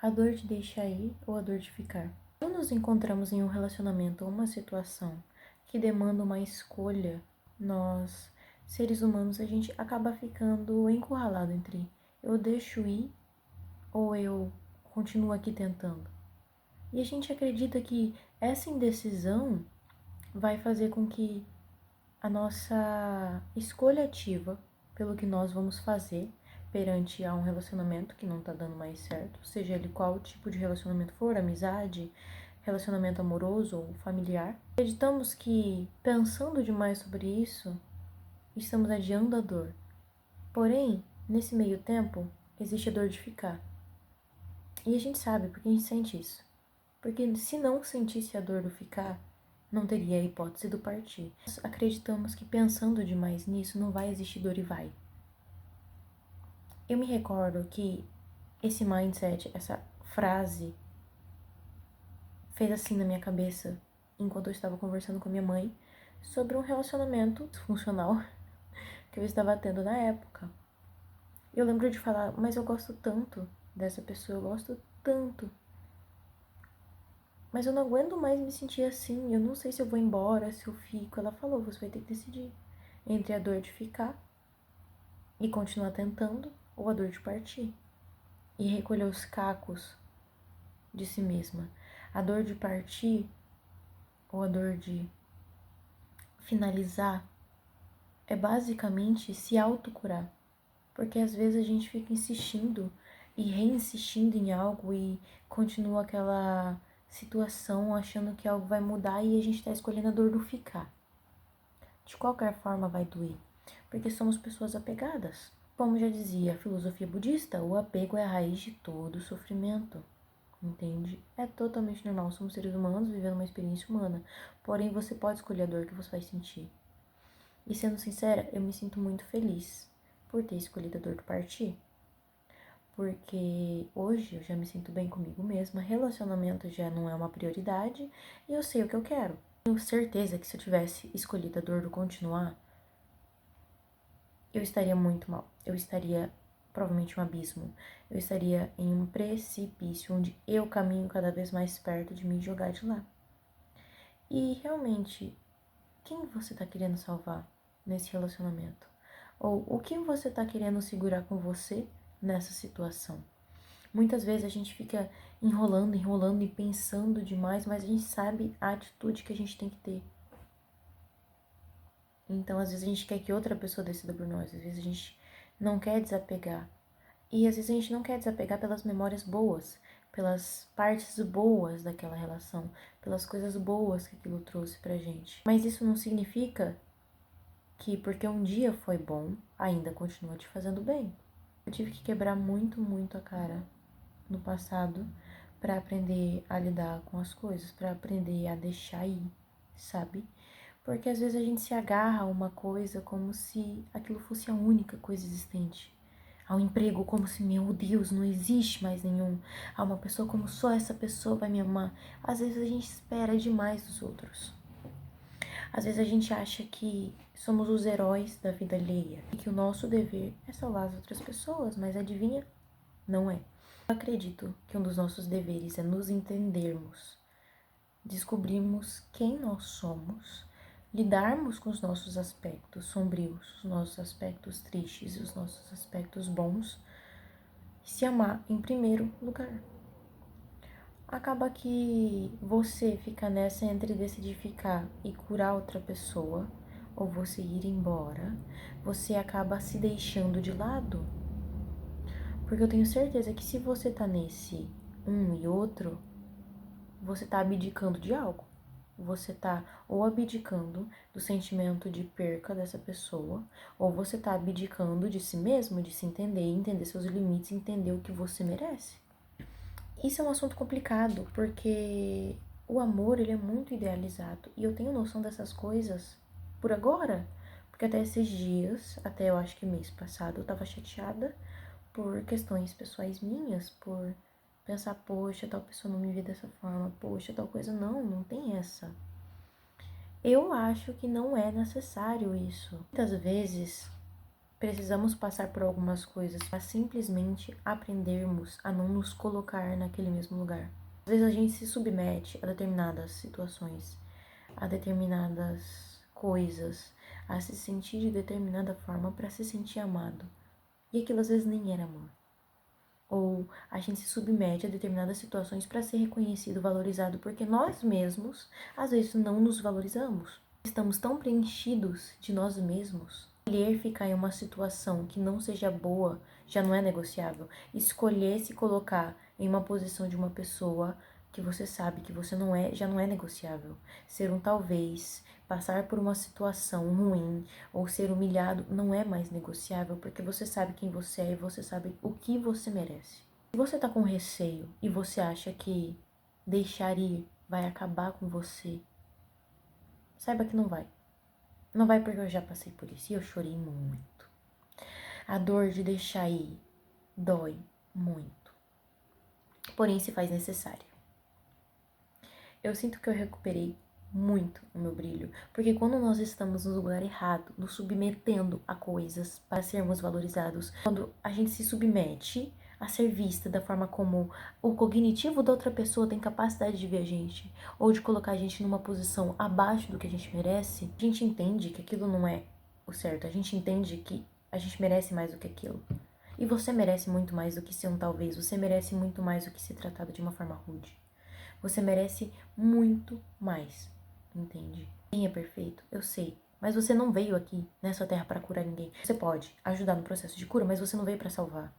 A dor de deixar ir ou a dor de ficar? Quando nos encontramos em um relacionamento ou uma situação que demanda uma escolha, nós, seres humanos, a gente acaba ficando encurralado entre eu deixo ir ou eu continuo aqui tentando. E a gente acredita que essa indecisão vai fazer com que a nossa escolha ativa pelo que nós vamos fazer perante a um relacionamento que não tá dando mais certo, seja ele qual tipo de relacionamento for, amizade, relacionamento amoroso ou familiar. Acreditamos que, pensando demais sobre isso, estamos adiando a dor. Porém, nesse meio tempo, existe a dor de ficar. E a gente sabe porque a gente sente isso. Porque se não sentisse a dor do ficar, não teria a hipótese do partir. Nós acreditamos que pensando demais nisso, não vai existir dor e vai. Eu me recordo que esse mindset, essa frase, fez assim na minha cabeça enquanto eu estava conversando com a minha mãe sobre um relacionamento disfuncional que eu estava tendo na época. Eu lembro de falar, mas eu gosto tanto dessa pessoa, eu gosto tanto. Mas eu não aguento mais me sentir assim, eu não sei se eu vou embora, se eu fico. Ela falou, você vai ter que decidir entre a dor de ficar e continuar tentando ou a dor de partir. E recolher os cacos de si mesma. A dor de partir ou a dor de finalizar é basicamente se autocurar. Porque às vezes a gente fica insistindo e reinsistindo em algo e continua aquela situação achando que algo vai mudar e a gente tá escolhendo a dor do ficar. De qualquer forma vai doer, porque somos pessoas apegadas. Como já dizia a filosofia budista, o apego é a raiz de todo sofrimento. Entende? É totalmente normal, somos seres humanos vivendo uma experiência humana. Porém, você pode escolher a dor que você vai sentir. E sendo sincera, eu me sinto muito feliz por ter escolhido a dor do partir. Porque hoje eu já me sinto bem comigo mesma, relacionamento já não é uma prioridade e eu sei o que eu quero. Tenho certeza que se eu tivesse escolhido a dor do continuar, eu estaria muito mal. Eu estaria provavelmente um abismo. Eu estaria em um precipício onde eu caminho cada vez mais perto de me jogar de lá. E realmente, quem você tá querendo salvar nesse relacionamento? Ou o que você tá querendo segurar com você nessa situação? Muitas vezes a gente fica enrolando e pensando demais, mas a gente sabe a atitude que a gente tem que ter. Então, às vezes a gente quer que outra pessoa decida por nós, às vezes a gente não quer desapegar. E às vezes a gente não quer desapegar pelas memórias boas, pelas partes boas daquela relação, pelas coisas boas que aquilo trouxe pra gente. Mas isso não significa que porque um dia foi bom, ainda continua te fazendo bem. Eu tive que quebrar muito a cara no passado pra aprender a lidar com as coisas, pra aprender a deixar ir, sabe? Porque às vezes a gente se agarra a uma coisa como se aquilo fosse a única coisa existente. Ao emprego como se, meu Deus, não existe mais nenhum. A uma pessoa como só essa pessoa vai me amar. Às vezes a gente espera demais dos outros. Às vezes a gente acha que somos os heróis da vida alheia e que o nosso dever é salvar as outras pessoas, mas adivinha? Não é. Eu acredito que um dos nossos deveres é nos entendermos, descobrirmos quem nós somos, lidarmos com os nossos aspectos sombrios, os nossos aspectos tristes e os nossos aspectos bons, e se amar em primeiro lugar. Acaba que você fica nessa entre decidir ficar e curar outra pessoa, ou você ir embora, você acaba se deixando de lado. Porque eu tenho certeza que se você tá nesse um e outro, você tá abdicando de algo. Você tá ou abdicando do sentimento de perca dessa pessoa, ou você tá abdicando de si mesmo, de se entender, entender seus limites, entender o que você merece. Isso é um assunto complicado, porque o amor, ele é muito idealizado, e eu tenho noção dessas coisas por agora, porque até esses dias, até eu acho que mês passado, eu tava chateada por questões pessoais minhas, por pensar, poxa, tal pessoa não me vê dessa forma, poxa, tal coisa, não tem essa. Eu acho que não é necessário isso. Muitas vezes precisamos passar por algumas coisas para simplesmente aprendermos a não nos colocar naquele mesmo lugar. Às vezes a gente se submete a determinadas situações, a determinadas coisas, a se sentir de determinada forma para se sentir amado. E aquilo às vezes nem era amor. Ou a gente se submete a determinadas situações para ser reconhecido, valorizado, porque nós mesmos às vezes não nos valorizamos. Estamos tão preenchidos de nós mesmos. Escolher ficar em uma situação que não seja boa já não é negociável. Escolher se colocar em uma posição de uma pessoa que você sabe que você não é, já não é negociável. Ser um talvez, passar por uma situação ruim ou ser humilhado não é mais negociável, porque você sabe quem você é e você sabe o que você merece. Se você tá com receio e você acha que deixar ir vai acabar com você, saiba que não vai. Não vai, porque eu já passei por isso e eu chorei muito. A dor de deixar ir dói muito, porém se faz necessária. Eu sinto que eu recuperei muito o meu brilho, porque quando nós estamos no lugar errado, nos submetendo a coisas para sermos valorizados, quando a gente se submete a ser vista da forma como o cognitivo da outra pessoa tem capacidade de ver a gente, ou de colocar a gente numa posição abaixo do que a gente merece, a gente entende que aquilo não é o certo, a gente entende que a gente merece mais do que aquilo. E você merece muito mais do que ser um talvez, você merece muito mais do que ser tratado de uma forma rude. Você merece muito mais, entende? Ninguém é perfeito, eu sei. Mas você não veio aqui nessa terra para curar ninguém. Você pode ajudar no processo de cura, mas você não veio para salvar.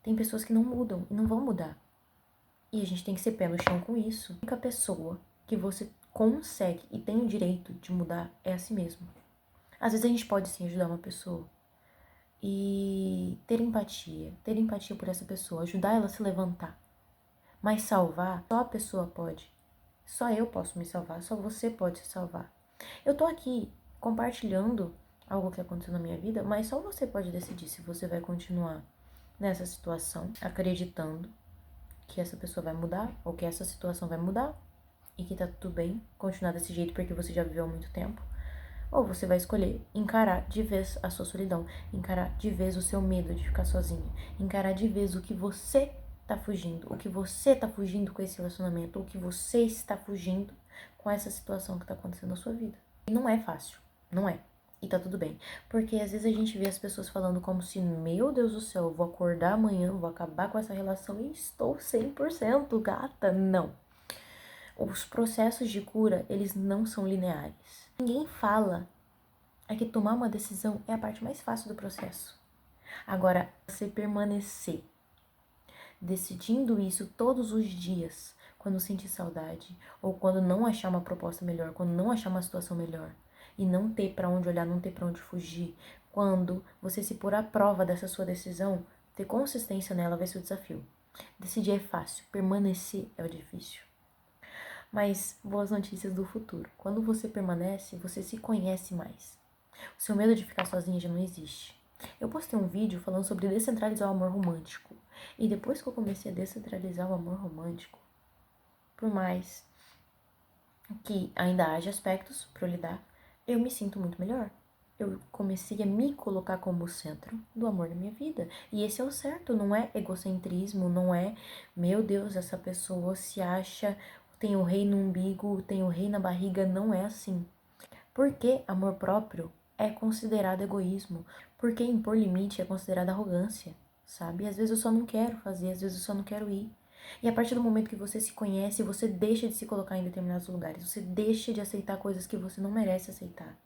Tem pessoas que não mudam e não vão mudar. E a gente tem que ser pé no chão com isso. A única pessoa que você consegue e tem o direito de mudar é a si mesmo. Às vezes a gente pode sim ajudar uma pessoa e ter empatia por essa pessoa, ajudar ela a se levantar. Mas salvar, só a pessoa pode. Só eu posso me salvar, só você pode se salvar. Eu tô aqui compartilhando algo que aconteceu na minha vida, mas só você pode decidir se você vai continuar nessa situação, acreditando que essa pessoa vai mudar, ou que essa situação vai mudar, e que tá tudo bem continuar desse jeito porque você já viveu há muito tempo. Ou você vai escolher encarar de vez a sua solidão, encarar de vez o seu medo de ficar sozinha, encarar de vez o que você tá fugindo, o que você tá fugindo com esse relacionamento, o que você está fugindo com essa situação que tá acontecendo na sua vida. E não é fácil, não é. E tá tudo bem. Porque às vezes a gente vê as pessoas falando como se, meu Deus do céu, eu vou acordar amanhã, vou acabar com essa relação e estou 100% gata. Não. Os processos de cura, eles não são lineares. Ninguém fala que tomar uma decisão é a parte mais fácil do processo. Agora, você permanecer decidindo isso todos os dias, quando sentir saudade, ou quando não achar uma proposta melhor, quando não achar uma situação melhor, e não ter para onde olhar, não ter para onde fugir, quando você se pôr à prova dessa sua decisão, ter consistência nela vai ser o desafio. Decidir é fácil, permanecer é o difícil. Mas boas notícias do futuro. Quando você permanece, você se conhece mais. O seu medo de ficar sozinha já não existe. Eu postei um vídeo falando sobre descentralizar o amor romântico. E depois que eu comecei a descentralizar o amor romântico, por mais que ainda haja aspectos para eu lidar, eu me sinto muito melhor. Eu comecei a me colocar como o centro do amor da minha vida. E esse é o certo, não é egocentrismo, não é, meu Deus, essa pessoa se acha, tem o rei no umbigo, tem o rei na barriga, não é assim. Porque amor próprio é considerado egoísmo, porque impor limite é considerado arrogância, sabe? E às vezes eu só não quero fazer, às vezes eu só não quero ir. E a partir do momento que você se conhece, você deixa de se colocar em determinados lugares, você deixa de aceitar coisas que você não merece aceitar.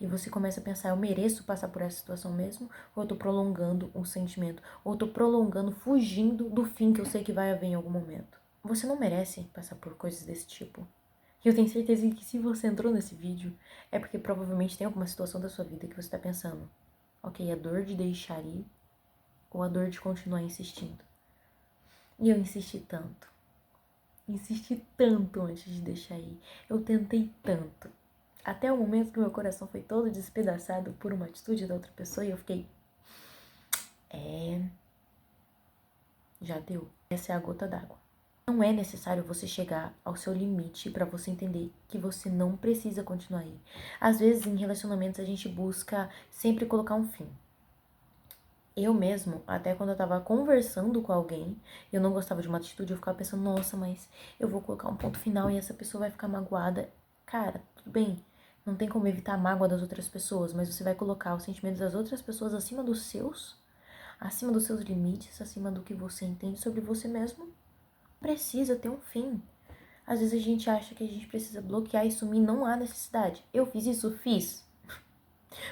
E você começa a pensar, eu mereço passar por essa situação mesmo? Ou eu tô prolongando um sentimento? Ou eu tô prolongando, fugindo do fim que eu sei que vai haver em algum momento? Você não merece passar por coisas desse tipo. E eu tenho certeza que se você entrou nesse vídeo, é porque provavelmente tem alguma situação da sua vida que você tá pensando, ok, a dor de deixar ir ou a dor de continuar insistindo. E eu insisti tanto antes de deixar ir, eu tentei tanto. Até o momento que meu coração foi todo despedaçado por uma atitude da outra pessoa e eu fiquei, já deu. Essa é a gota d'água. Não é necessário você chegar ao seu limite para você entender que você não precisa continuar aí. Às vezes, em relacionamentos, a gente busca sempre colocar um fim. Eu mesmo, até quando eu tava conversando com alguém, eu não gostava de uma atitude, eu ficava pensando, nossa, mas eu vou colocar um ponto final e essa pessoa vai ficar magoada. Cara, tudo bem, não tem como evitar a mágoa das outras pessoas, mas você vai colocar os sentimentos das outras pessoas acima dos seus limites, acima do que você entende sobre você mesmo. Precisa ter um fim. Às vezes a gente acha que a gente precisa bloquear e sumir, não há necessidade. Eu fiz isso? Fiz.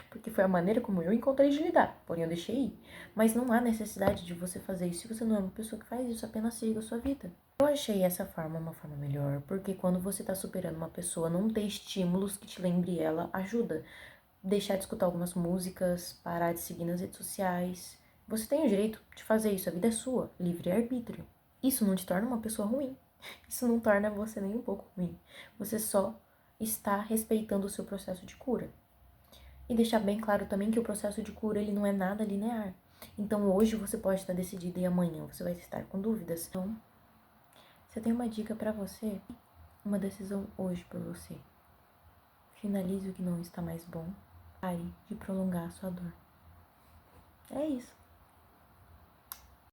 Porque foi a maneira como eu encontrei de lidar, porém eu deixei ir. Mas não há necessidade de você fazer isso se você não é uma pessoa que faz isso, apenas siga a sua vida. Eu achei essa forma uma forma melhor, porque quando você tá superando uma pessoa, não ter estímulos que te lembre ela ajuda. Deixar de escutar algumas músicas, parar de seguir nas redes sociais. Você tem o direito de fazer isso, a vida é sua, livre-arbítrio. Isso não te torna uma pessoa ruim. Isso não torna você nem um pouco ruim. Você só está respeitando o seu processo de cura. E deixar bem claro também que o processo de cura ele não é nada linear. Então hoje você pode estar decidida e amanhã você vai estar com dúvidas. Então, você tem uma dica pra você, uma decisão hoje por você. Finalize o que não está mais bom. Pare de prolongar a sua dor. É isso.